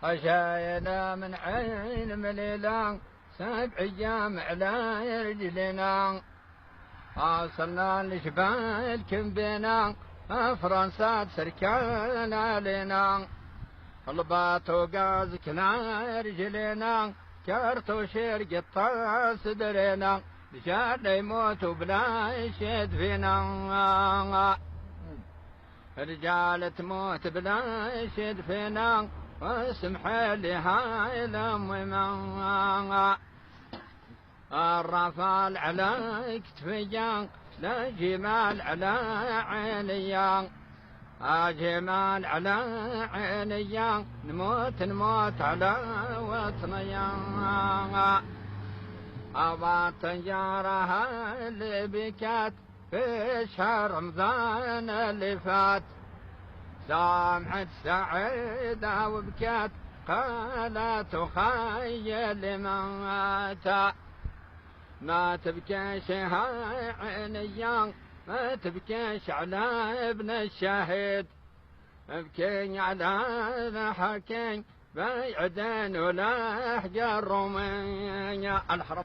خشاينا من عين مليلان 7 أيام على رجلنا، واصلنا لجبال كنبينا فرنسا تسركان علينا، الباط وقاز كنا رجلنا كرتو شير قطع صدرنا، رجال يموت بلا يشد فينا، رجال تموت بلا يشد فينا، واسمح لي هاي الأمم. الرفال على كتفيا لا جمال على عينيا، جمال على عينيا نموت على وطنيا، أبات جارها اللي بكات في شهر رمضان اللي فات، سامحت سعيدة وبكات قالت وخيل مات، ما تبكيش هاي عينيا ما تبكيش على ابن الشهيد، ابكي على حكي بعدين ولا احجر رومية الحرب.